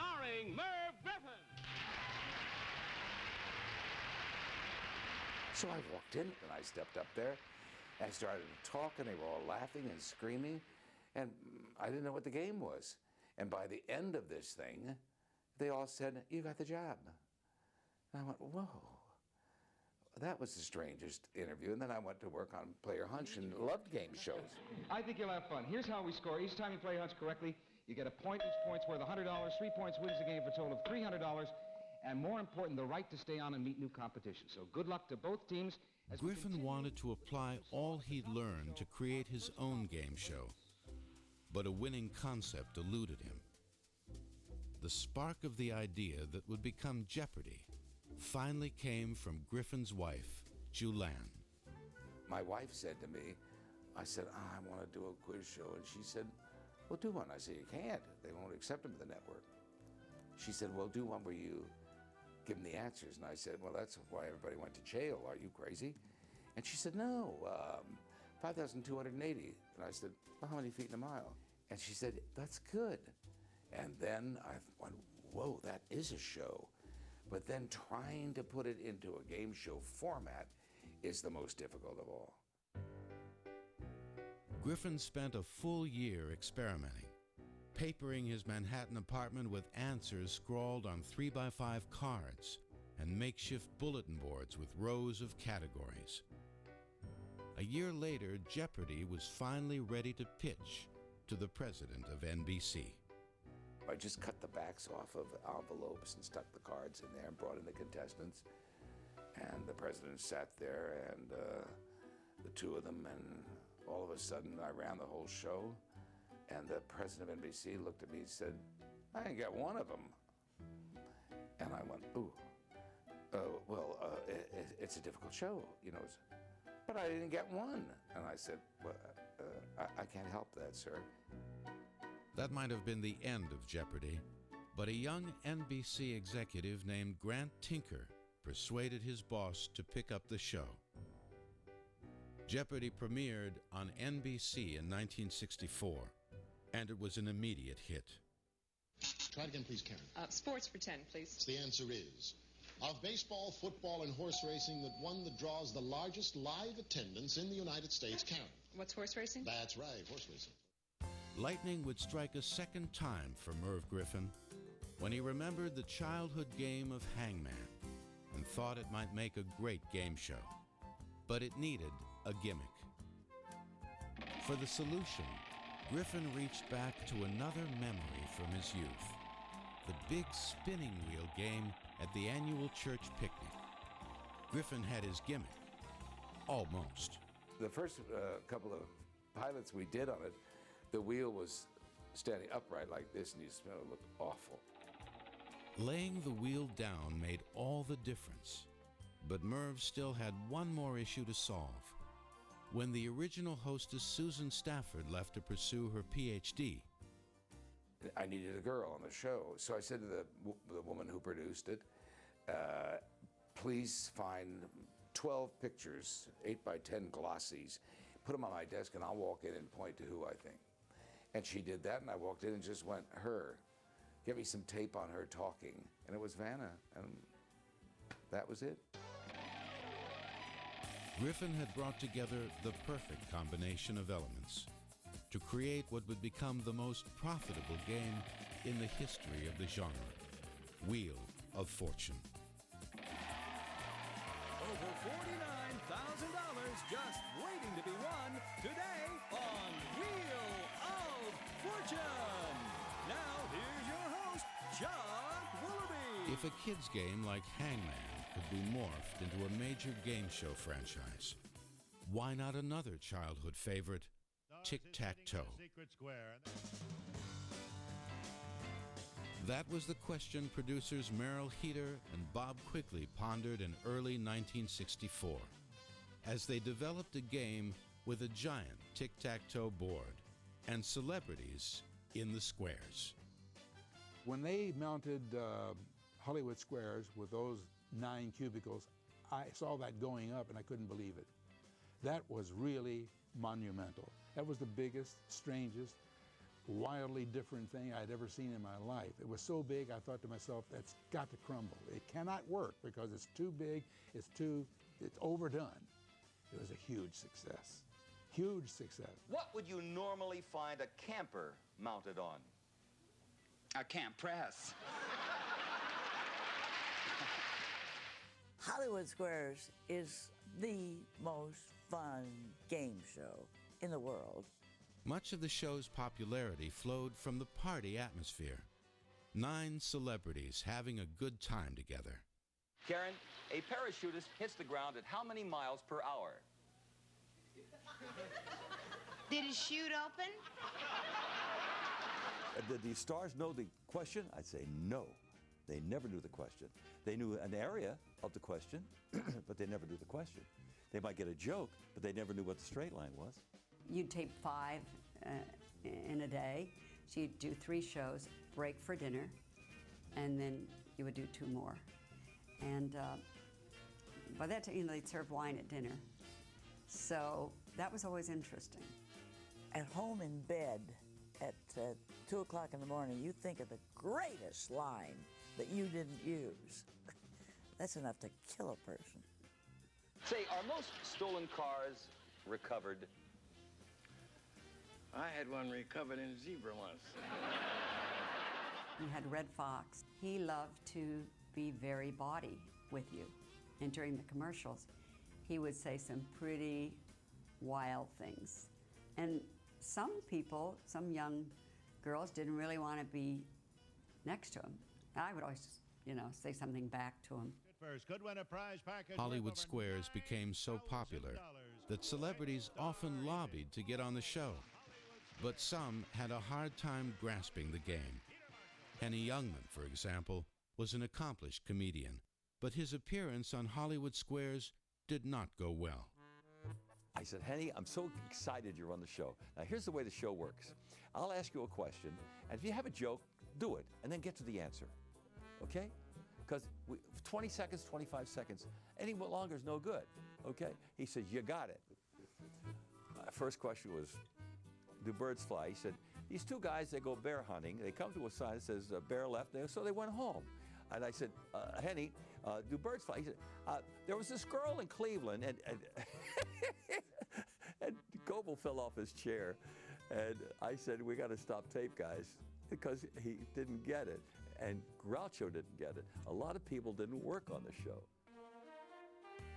starring Merv Griffin. So I walked in and I stepped up there and I started to talk and they were all laughing and screaming and I didn't know what the game was. And by the end of this thing, they all said, "You got the job." And I went, whoa. That was the strangest interview. And then I went to work on Player Hunch and loved game shows. I think you'll have fun. Here's how we score. Each time you play Hunch correctly, you get a point. Each point's worth $100. 3 points wins the game for a total of $300. And more important, the right to stay on and meet new competition. So good luck to both teams. Griffin wanted to apply all he'd learned to create his own game show. But a winning concept eluded him. The spark of the idea that would become Jeopardy! Finally came from Griffin's wife, Julan. My wife said to me, I said, I want to do a quiz show. And she said, well, do one. I said, you can't. They won't accept them to the network. She said, well, do one where you give them the answers. And I said, well, that's why everybody went to jail. Are you crazy? And she said, no, 5,280. And I said, well, how many feet in a mile? And she said, that's good. And then I went, whoa, that is a show. But then trying to put it into a game show format is the most difficult of all. Griffin spent a full year experimenting, papering his Manhattan apartment with answers scrawled on 3x5 cards and makeshift bulletin boards with rows of categories. A year later, Jeopardy! Was finally ready to pitch to the president of NBC. I just cut the backs off of envelopes and stuck the cards in there and brought in the contestants. And the president sat there and the two of them, and all of a sudden I ran the whole show. And the president of NBC looked at me and said, I didn't get one of them. And I went, ooh, it's a difficult show, you know. But I didn't get one. And I said, well, I can't help that, sir. That might have been the end of Jeopardy! But a young NBC executive named Grant Tinker persuaded his boss to pick up the show. Jeopardy! Premiered on NBC in 1964, and it was an immediate hit. Try it again, please, Karen. Sports for 10, please. The answer is, of baseball, football, and horse racing, that one that draws the largest live attendance in the United States, Karen. What's horse racing? That's right, horse racing. Lightning would strike a second time for Merv Griffin when he remembered the childhood game of hangman and thought it might make a great game show. But it needed a gimmick. For the solution, Griffin reached back to another memory from his youth, the big spinning wheel game at the annual church picnic. Griffin had his gimmick, almost. The first couple of pilots we did on it, the wheel was standing upright like this, and you smell it looked awful. Laying the wheel down made all the difference. But Merv still had one more issue to solve. When the original hostess Susan Stafford left to pursue her PhD, I needed a girl on the show. So I said to the woman who produced it, please find 12 pictures, 8x10 glossies, put them on my desk, and I'll walk in and point to who I think. And she did that, and I walked in and just went, her. Get me some tape on her talking. And it was Vanna, and that was it. Griffin had brought together the perfect combination of elements to create what would become the most profitable game in the history of the genre, Wheel of Fortune. Over $49,000 just waiting to be won today on Wheel of Fortune. Now, here's your host, Chuck Willoughby. If a kid's game like Hangman could be morphed into a major game show franchise, why not another childhood favorite, Tic-Tac-Toe? That was the question producers Merrill Heater and Bob Quigley pondered in early 1964 as they developed a game with a giant tic-tac-toe board and celebrities in the squares. When they mounted Hollywood Squares with those 9 cubicles, I saw that going up and I couldn't believe it. That was really monumental. That was the biggest, strangest, wildly different thing I'd ever seen in my life. It was so big, I thought to myself, that's got to crumble. It cannot work because it's too big, it's overdone. It was a huge success. Huge success. What would you normally find a camper mounted on? A camp press. Hollywood Squares is the most fun game show in the world. Much of the show's popularity flowed from the party atmosphere. 9 celebrities having a good time together. Karen, a parachutist hits the ground at how many miles per hour? Did his chute open? Did the stars know the question? I'd say no. They never knew the question. They knew an area of the question, but they never knew the question. They might get a joke, but they never knew what the straight line was. You'd tape 5 in a day. So you'd do 3 shows, break for dinner, and then you would do 2 more. And by that time, they'd serve wine at dinner. So that was always interesting. At home in bed at 2 o'clock in the morning, you think of the greatest line that you didn't use. That's enough to kill a person. Say, are most stolen cars recovered? I had one recovered in a zebra once. You had Red Fox. He loved to be very bawdy with you. And during the commercials, he would say some pretty wild things. And some people, some young girls, didn't really want to be next to him. I would always, say something back to him. Hollywood Squares became so popular that celebrities often lobbied to get on the show. But some had a hard time grasping the game. Henny Youngman, for example, was an accomplished comedian, but his appearance on Hollywood Squares did not go well. I said, Henny, I'm so excited you're on the show. Now, here's the way the show works. I'll ask you a question, and if you have a joke, do it, and then get to the answer, okay? Because 20 seconds, 25 seconds, any longer is no good, okay? He said, you got it. First question was, do birds fly? He said, these 2 guys, they go bear hunting. They come to a sign that says bear left, so they went home. And I said, Henny, do birds fly? He said, there was this girl in Cleveland, and and Goebel fell off his chair. And I said, we got to stop tape, guys, because he didn't get it. And Groucho didn't get it. A lot of people didn't work on the show.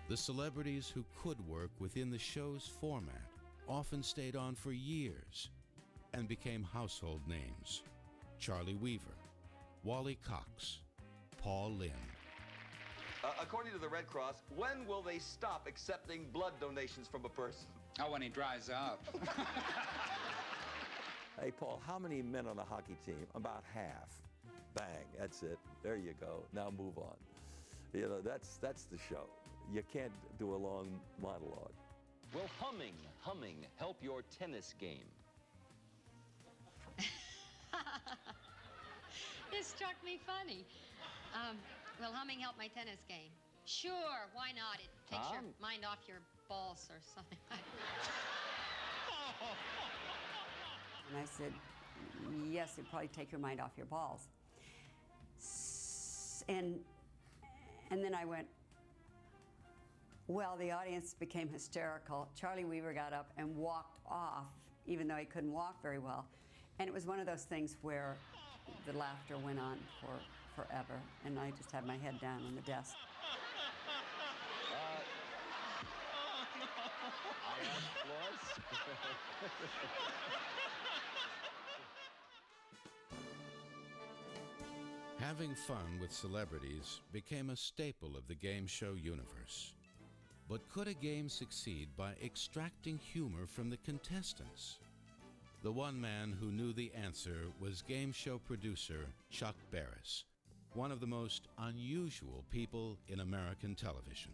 The celebrities who could work within the show's format often stayed on for years and became household names. Charlie Weaver, Wally Cox, Paul Lynde. According to the Red Cross, when will they stop accepting blood donations from a person? Oh, when he dries up. Hey, Paul, how many men on a hockey team? About half. Bang, that's it. There you go. Now move on. That's the show. You can't do a long monologue. Will humming help your tennis game? This struck me funny. Will humming help my tennis game? Sure, why not? It takes your mind off your balls or something. And I said, yes, it'd probably take your mind off your balls. And then I went, well, the audience became hysterical. Charlie Weaver got up and walked off, even though he couldn't walk very well. And it was one of those things where the laughter went on forever, and I just had my head down on the desk. Having fun with celebrities became a staple of the game show universe. But could a game succeed by extracting humor from the contestants? The one man who knew the answer was game show producer Chuck Barris, one of the most unusual people in American television.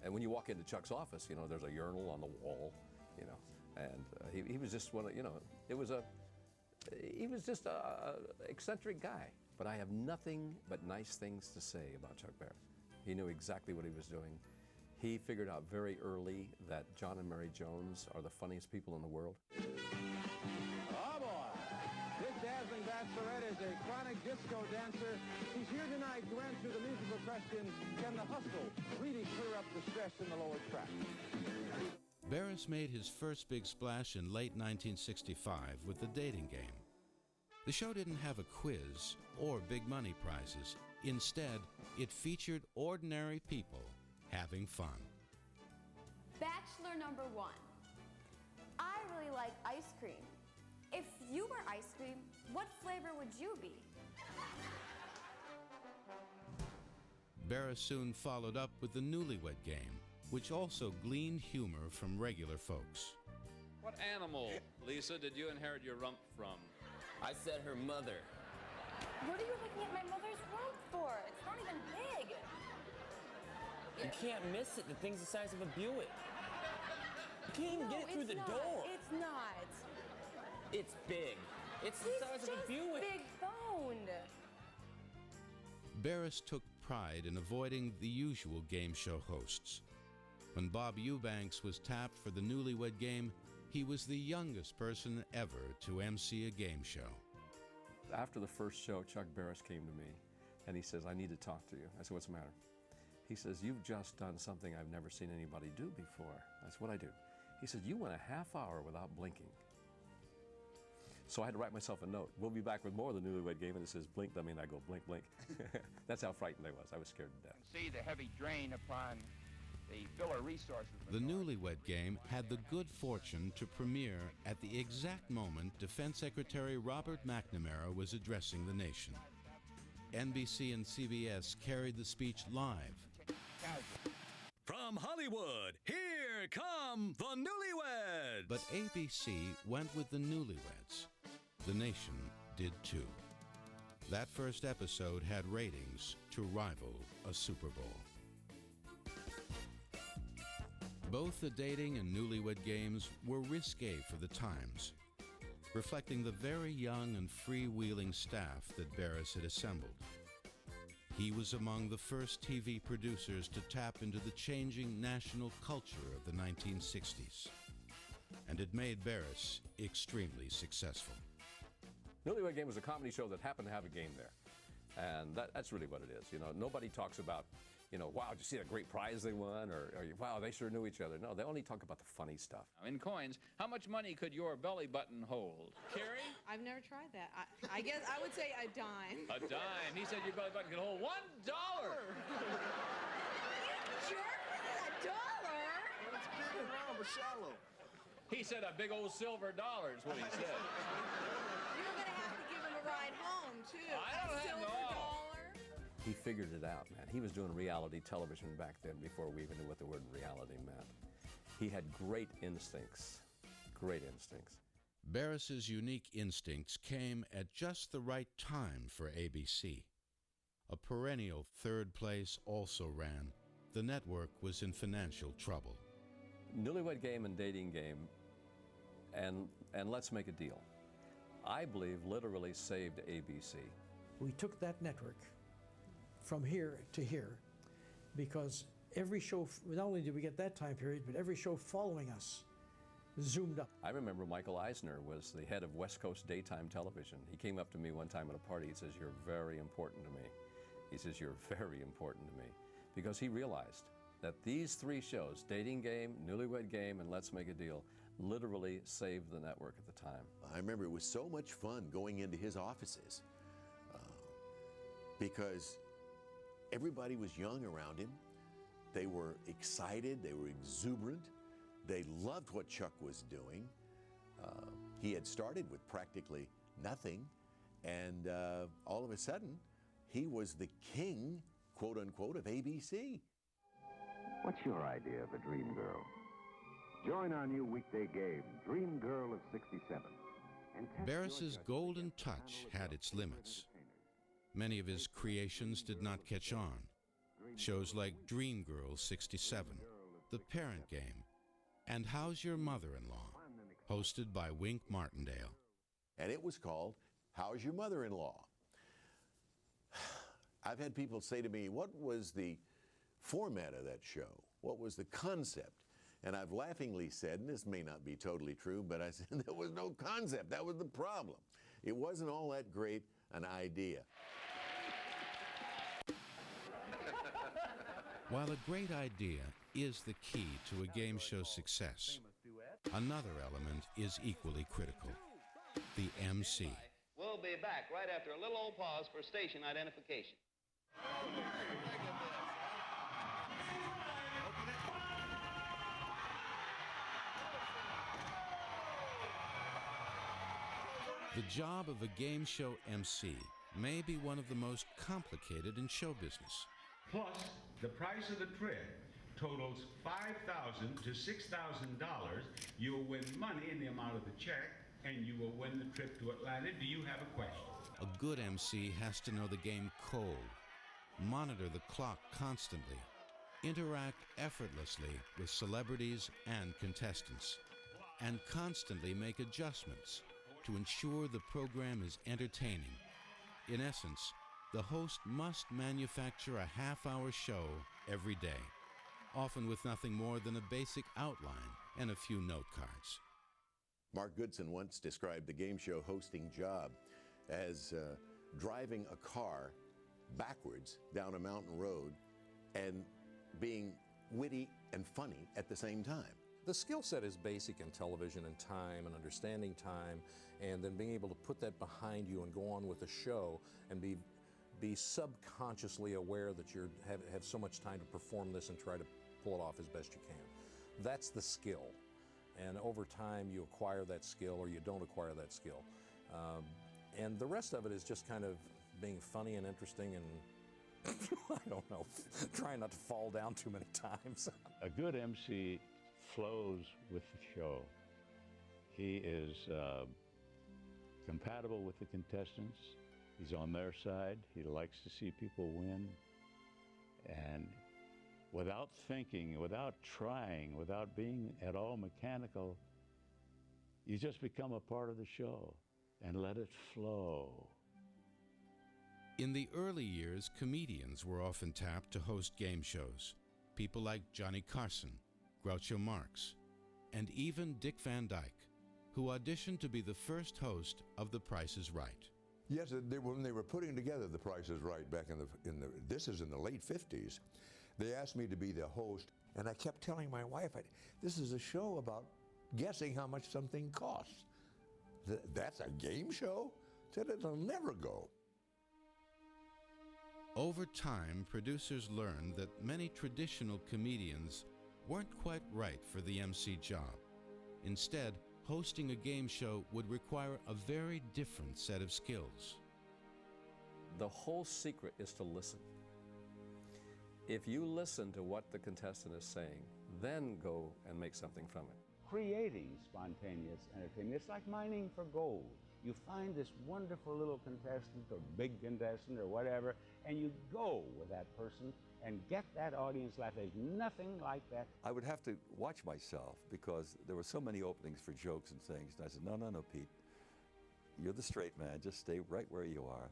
And when you walk into Chuck's office, there's a urinal on the wall, and he was just one of, he was just a eccentric guy. But I have nothing but nice things to say about Chuck Barris. He knew exactly what he was doing. He figured out very early that John and Mary Jones are the funniest people in the world. Oh, boy. Bachelorette is a chronic disco dancer. He's here tonight to answer the musical question, can the hustle really clear up the stress in the lower track? Barris made his first big splash in late 1965 with The Dating Game. The show didn't have a quiz or big money prizes. Instead, it featured ordinary people having fun. Bachelor number 1. I really like ice cream. If you were ice cream, what flavor would you be? Barris soon followed up with The Newlywed Game, which also gleaned humor from regular folks. What animal, Lisa, did you inherit your rump from? I said her mother. What are you looking at my mother's rump for? It's not even big. You can't miss it. The thing's the size of a Buick. You can't even get it through the door. It's not. It's big. It's the size of a Buick. Big boned. Barris took pride in avoiding the usual game show hosts. When Bob Eubanks was tapped for the Newlywed Game, he was the youngest person ever to MC a game show. After the first show, Chuck Barris came to me, and he says, I need to talk to you. I said, what's the matter? He says, you've just done something I've never seen anybody do before. I said, what'd I do? He said, you went a half hour without blinking. So I had to write myself a note. We'll be back with more of the Newlywed Game, and it says, blink, I mean, I go, blink, blink. That's how frightened I was. I was scared to death. See the heavy drain upon the filler resources. The Newlywed Game had the good fortune to premiere at the exact moment Defense Secretary Robert McNamara was addressing the nation. NBC and CBS carried the speech live. From Hollywood, here come the Newlyweds! But ABC went with the Newlyweds. The nation did too. That first episode had ratings to rival a Super Bowl. Both the dating and Newlywed Games were risque for the times, reflecting the very young and freewheeling staff that Barris had assembled. He was among the first TV producers to tap into the changing national culture of the 1960s, and it made Barris extremely successful. Newlywed Game was a comedy show that happened to have a game there. And that's really what it is. You know, nobody talks about, you know, wow, did you see that great prize they won? Or wow, they sure knew each other. No, they only talk about the funny stuff. In coins, how much money could your belly button hold? Carrie? I've never tried that. I guess I would say a dime. A dime. He said your belly button could hold $1. Jerk, $1? Well, it's big and round but shallow. He said a big old silver dollar is what he said. You're going to have to give him a ride home, too. I don't have no. He figured it out, man. He was doing reality television back then before we even knew what the word reality meant. He had great instincts. Great instincts. Barris's unique instincts came at just the right time for ABC. A perennial third place also ran. The network was in financial trouble. Newlywed Game and Dating Game and Let's Make a Deal, I believe, literally saved ABC. We took that network from here to here because every show, not only did we get that time period, but every show following us zoomed up. I remember Michael Eisner was the head of West Coast daytime television. He came up to me one time at a party. He says, you're very important to me. He says, you're very important to me. Because he realized that these three shows, Dating Game, Newlywed Game, and Let's Make a Deal, literally saved the network at the time. I remember it was so much fun going into his offices because everybody was young around him. They were excited, they were exuberant, they loved what Chuck was doing. He had started with practically nothing, and all of a sudden, he was the king, quote unquote, of ABC. What's your idea of a dream girl? Join our new weekday game, Dream Girl of 67. Barris's golden touch had its limits. Many of his creations did not catch on. Shows like Dream Girl 67, The Parent Game, and How's Your Mother-in-Law, hosted by Wink Martindale. And it was called How's Your Mother-in-Law? I've had people say to me, what was the format of that show? What was the concept? And I've laughingly said, and this may not be totally true, but I said there was no concept. That was the problem. it wasn't all that great an idea. While a great idea is the key to a game show's success, another element is equally critical: the MC. We'll be back right after a little old pause for station identification. The job of a game show MC may be one of the most complicated in show business. Plus, the price of the trip totals $5,000 to $6,000. You'll win money in the amount of the check, and you will win the trip to Atlanta. Do you have a question? A good MC has to know the game cold, monitor the clock constantly, interact effortlessly with celebrities and contestants, and constantly make adjustments to ensure the program is entertaining. In essence, the host must manufacture a half-hour show every day, often with nothing more than a basic outline and a few note cards. Mark Goodson once described the game show hosting job as driving a car backwards down a mountain road and being witty and funny at the same time. The skill set is basic in television and time and understanding time, and then being able to put that behind you and go on with the show and be subconsciously aware that you have so much time to perform this and try to pull it off as best you can. That's the skill. And over time you acquire that skill or you don't acquire that skill. And the rest of it is just kind of being funny and interesting and I don't know, trying not to fall down too many times. A good MC flows with the show. He is compatible with the contestants. He's on their side. He likes to see people win. And without thinking, without trying, without being at all mechanical, you just become a part of the show and let it flow. In the early years, comedians were often tapped to host game shows. People like Johnny Carson, Groucho Marx, and even Dick Van Dyke, who auditioned to be the first host of The Price is Right. Yes, when they were putting together The Price is Right back this is in the late 50s, they asked me to be the host, and I kept telling my wife, this is a show about guessing how much something costs. That's a game show? Said it'll never go. Over time, producers learned that many traditional comedians weren't quite right for the MC job. Instead, hosting a game show would require a very different set of skills. The whole secret is to listen. If you listen to what the contestant is saying, then go and make something from it. Creating spontaneous entertainment, it's like mining for gold. You find this wonderful little contestant or big contestant or whatever, and you go with that person and get that audience laugh. There's nothing like that. I would have to watch myself because there were so many openings for jokes and things. And I said, no, Pete. You're the straight man. Just stay right where you are.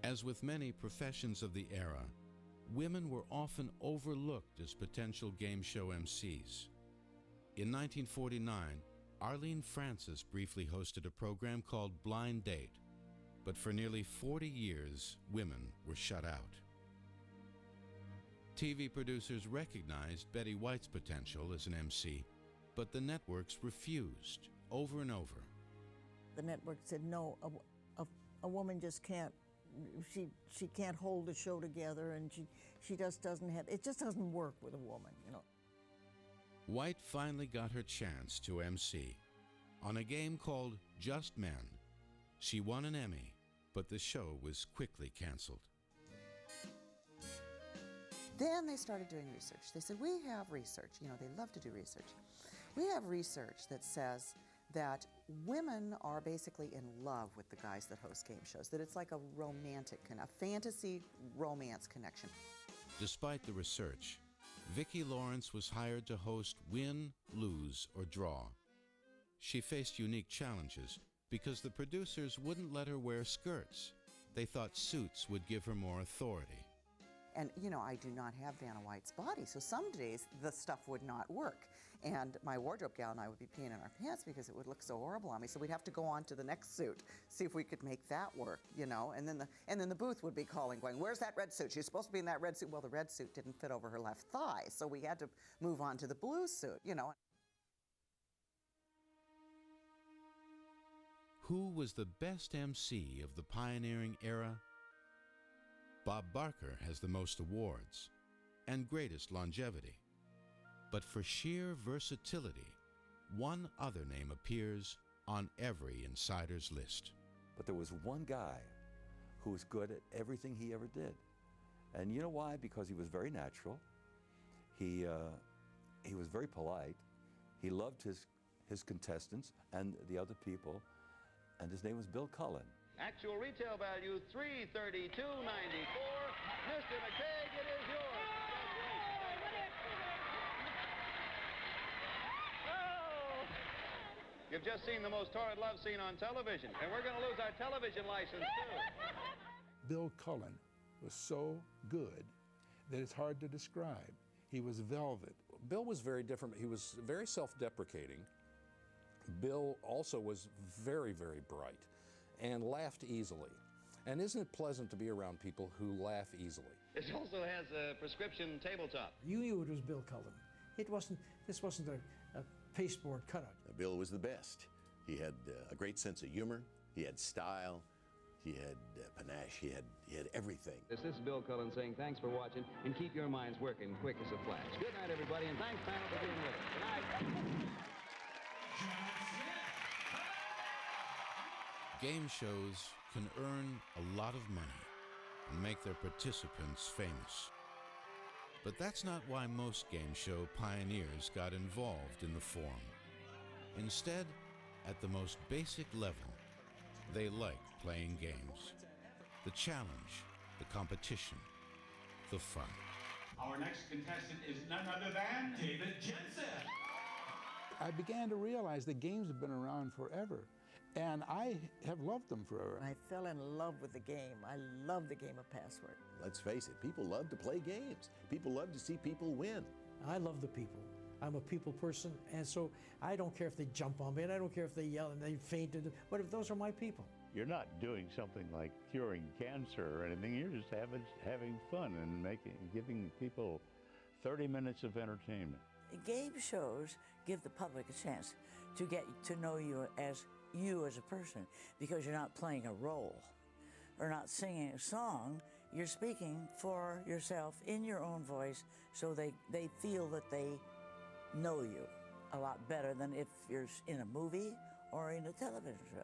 As with many professions of the era, women were often overlooked as potential game show MCs. In 1949, Arlene Francis briefly hosted a program called Blind Date, but for nearly 40 years, women were shut out. TV producers recognized Betty White's potential as an MC, but the networks refused over and over. The network said, no, a woman just can't, she can't hold a show together, and she just doesn't have, it just doesn't work with a woman, you know. White finally got her chance to MC on a game called Just Men. She won an Emmy, but the show was quickly canceled. Then they started doing research. They said, we have research. You know, they love to do research. We have research that says that women are basically in love with the guys that host game shows, that it's like a romantic, a fantasy romance connection. Despite the research, Vicki Lawrence was hired to host Win, Lose, or Draw. She faced unique challenges because the producers wouldn't let her wear skirts. They thought suits would give her more authority. And, you know, I do not have Vanna White's body, so some days the stuff would not work. And my wardrobe gal and I would be peeing in our pants because it would look so horrible on me. So we'd have to go on to the next suit, see if we could make that work, you know. And then the booth would be calling, going, "Where's that red suit? She's supposed to be in that red suit." Well, the red suit didn't fit over her left thigh, so we had to move on to the blue suit, you know. Who was the best MC of the pioneering era? Bob Barker has the most awards and greatest longevity. But for sheer versatility, one other name appears on every insider's list. But there was one guy who was good at everything he ever did. And you know why? Because he was very natural. He was very polite. He loved his contestants and the other people. And his name was Bill Cullen. Actual retail value $332.94. Mr. McCaig, it is yours. You've just seen the most torrid love scene on television, and we're going to lose our television license, too. Bill Cullen was so good that it's hard to describe. He was velvet. Bill was very different. He was very self-deprecating. Bill also was very, very bright and laughed easily. And isn't it pleasant to be around people who laugh easily? It also has a prescription tabletop. You knew it was Bill Cullen. This wasn't a pasteboard cutout. Bill was the best. He had a great sense of humor. He had style. He had panache. He had everything. This is Bill Cullen saying thanks for watching, and keep your minds working quick as a flash. Good night, everybody, and thanks, panel, for being with us. Good night. Game shows can earn a lot of money and make their participants famous. But that's not why most game show pioneers got involved in the form. Instead, at the most basic level, they liked playing games. The challenge, the competition, the fun. Our next contestant is none other than David Jensen. I began to realize that games have been around forever, and I have loved them forever. I fell in love with the game. I love the game of Password. Let's face it, people love to play games. People love to see people win. I love the people. I'm a people person, and so I don't care if they jump on me, and I don't care if they yell and they faint, but if those are my people. You're not doing something like curing cancer or anything. You're just having fun and giving people 30 minutes of entertainment. Game shows give the public a chance to get to know you as a person, because you're not playing a role or not singing a song. You're speaking for yourself in your own voice, so they feel that they know you a lot better than if you're in a movie or in a television show.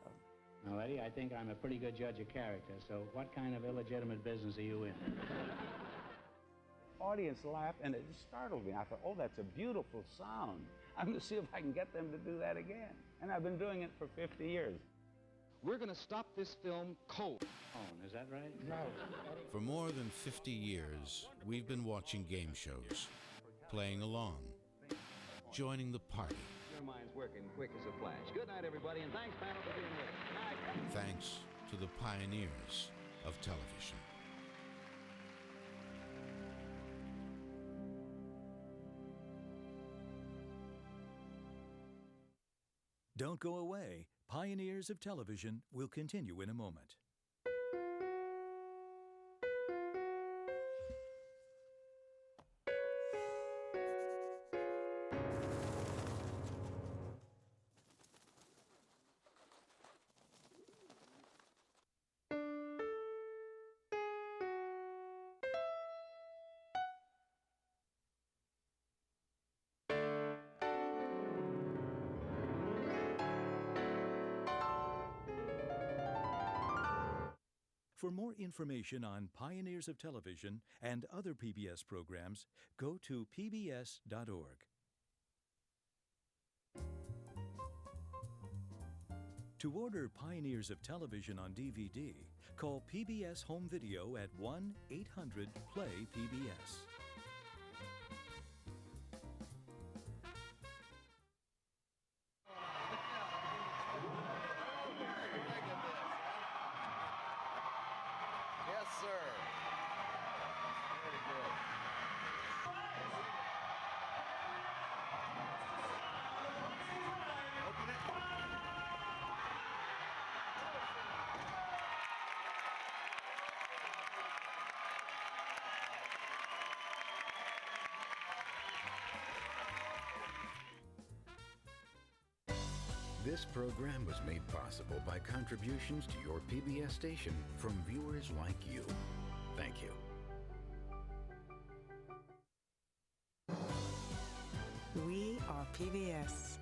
Now, Eddie, I think I'm a pretty good judge of character, so what kind of illegitimate business are you in? Audience laughed, and it startled me. I thought, oh, that's a beautiful sound. I'm going to see if I can get them to do that again. And I've been doing it for 50 years. We're going to stop this film cold. Is that right? No. For more than 50 years, we've been watching game shows, playing along, joining the party. Your mind's working quick as a flash. Good night, everybody, and thanks, panel, for being with us. Good night. Thanks to the pioneers of television. Don't go away. Pioneers of Television will continue in a moment. For more information on Pioneers of Television and other PBS programs, go to pbs.org. To order Pioneers of Television on DVD, call PBS Home Video at 1-800-PLAY-PBS. Yes, sir. Very good. This program was made possible by contributions to your PBS station from viewers like you. Thank you. We are PBS.